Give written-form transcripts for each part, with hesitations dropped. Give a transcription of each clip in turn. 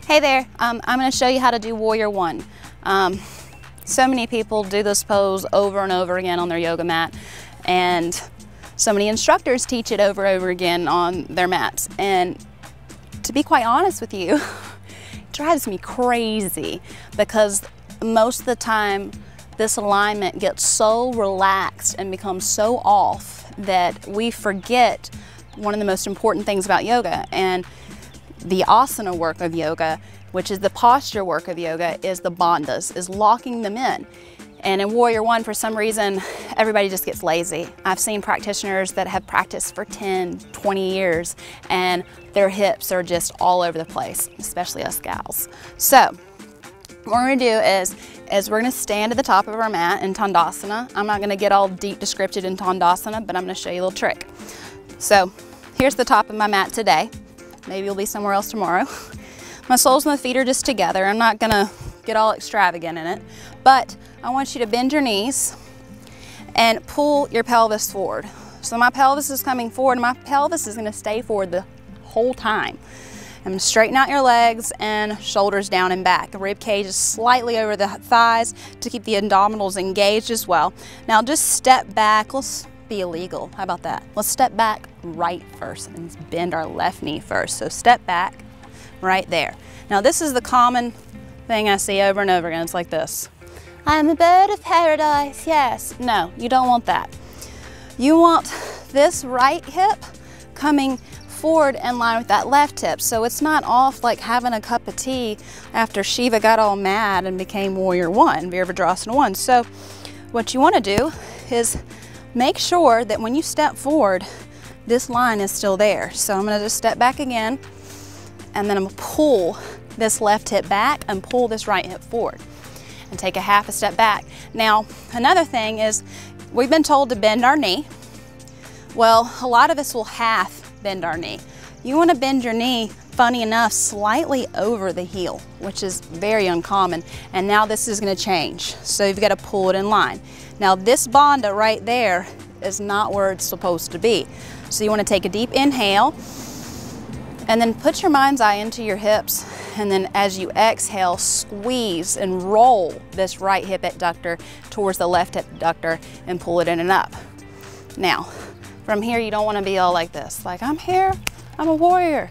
Hey there, I'm going to show you how to do Warrior One. So many people do this pose over and over again on their yoga mat, and so many instructors teach it over and over again on their mats. And to be quite honest with you, it drives me crazy because most of the time this alignment gets so relaxed and becomes so off that we forget one of the most important things about yoga. And the asana work of yoga, which is the posture work of yoga, is the bandhas, is locking them in. And in Warrior One, for some reason, everybody just gets lazy. I've seen practitioners that have practiced for 10, 20 years, and their hips are just all over the place, especially us gals. So what we're gonna do is we're gonna stand at the top of our mat in Tandasana. I'm not gonna get all deep descriptive in Tandasana, but I'm gonna show you a little trick. So here's the top of my mat today. Maybe you'll be somewhere else tomorrow. My soles and the feet are just together. I'm not gonna get all extravagant in it, but I want you to bend your knees and pull your pelvis forward. So my pelvis is coming forward, and my pelvis is gonna stay forward the whole time. I'm gonna straighten out your legs and shoulders down and back. The rib cage is slightly over the thighs to keep the abdominals engaged as well. Now just step back. Let's be illegal. How about that? Let's step back right first and bend our left knee first. So step back right there. Now this is the common thing I see over and over again. It's like this. I'm a bird of paradise, yes. No, you don't want that. You want this right hip coming forward in line with that left hip. So it's not off like having a cup of tea after Shiva got all mad and became Warrior One, Virabhadrasana One. So what you want to do is make sure that when you step forward, this line is still there. So I'm gonna just step back again, and then I'm gonna pull this left hip back and pull this right hip forward and take a half a step back. Now, another thing is we've been told to bend our knee. Well, a lot of us will half bend our knee. You wanna bend your knee, funny enough, slightly over the heel, which is very uncommon. And now this is gonna change. So you've gotta pull it in line. Now this bandha right there is not where it's supposed to be. So you want to take a deep inhale and then put your mind's eye into your hips, and then as you exhale, squeeze and roll this right hip abductor towards the left hip abductor and pull it in and up. Now from here you don't want to be all like this, like I'm here, I'm a warrior.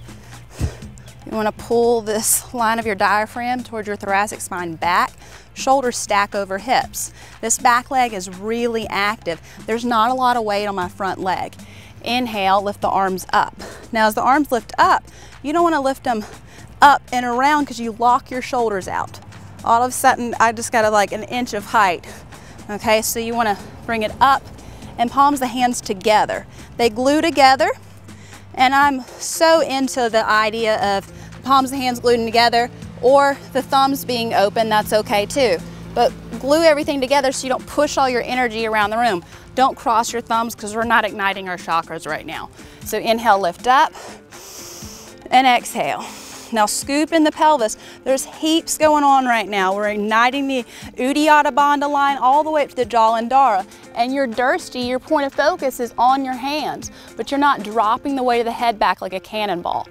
You want to pull this line of your diaphragm towards your thoracic spine back, shoulders stack over hips. This back leg is really active. There's not a lot of weight on my front leg. Inhale, lift the arms up. Now as the arms lift up, you don't want to lift them up and around because you lock your shoulders out. All of a sudden, I just got like an inch of height. Okay, so you want to bring it up and palms the hands together. They glue together. And I'm so into the idea of palms of the hands glued together, or the thumbs being open, that's okay too. But glue everything together so you don't push all your energy around the room. Don't cross your thumbs because we're not igniting our chakras right now. So inhale, lift up, and exhale. Now scoop in the pelvis. There's heaps going on right now. We're igniting the Uddiyana Bandha line all the way up to the Jalandhara. And your Drishti, your point of focus, is on your hands, but you're not dropping the weight of the head back like a cannonball.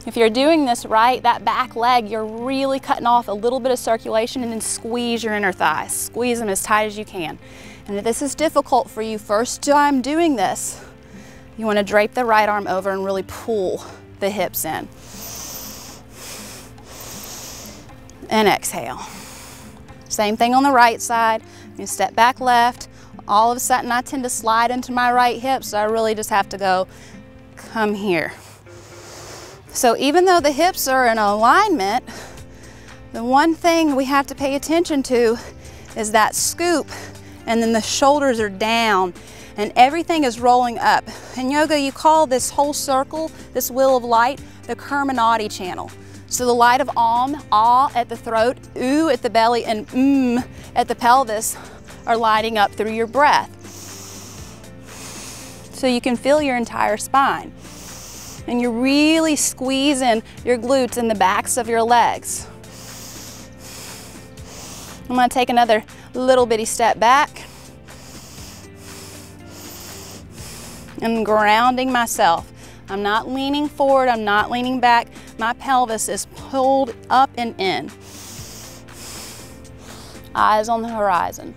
If you're doing this right, that back leg, you're really cutting off a little bit of circulation, and then squeeze your inner thighs. Squeeze them as tight as you can. And if this is difficult for you, first time doing this, you want to drape the right arm over and really pull the hips in. And exhale. Same thing on the right side. You step back left. All of a sudden I tend to slide into my right hip, so I really just have to come here. So even though the hips are in alignment, the one thing we have to pay attention to is that scoop, and then the shoulders are down and everything is rolling up. In yoga, you call this whole circle, this wheel of light, the Karmanati channel. So the light of Om, Ah at the throat, Oo at the belly, and at the pelvis are lighting up through your breath. So you can feel your entire spine. And you're really squeezing your glutes in the backs of your legs. I'm gonna take another little bitty step back. And grounding myself. I'm not leaning forward, I'm not leaning back. My pelvis is pulled up and in. Eyes on the horizon.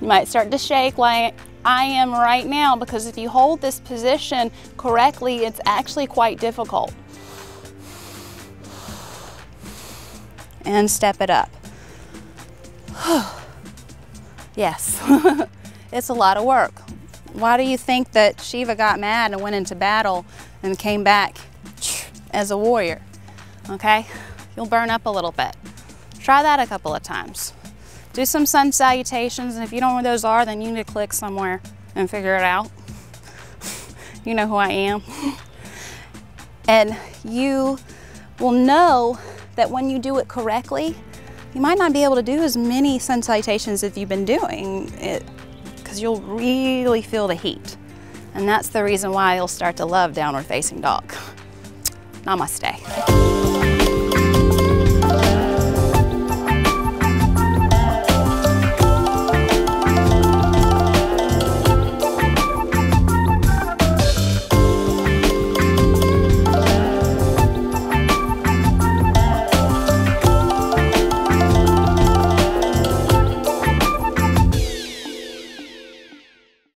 You might start to shake like I am right now, because if you hold this position correctly, it's actually quite difficult. And step it up. Yes, it's a lot of work. Why do you think that Shiva got mad and went into battle and came back as a warrior? Okay, you'll burn up a little bit. Try that a couple of times. Do some sun salutations, and if you don't know where those are, then you need to click somewhere and figure it out. You know who I am. And you will know that when you do it correctly, you might not be able to do as many sun salutations as you've been doing it, because you'll really feel the heat. And that's the reason why you'll start to love downward facing dog. Namaste.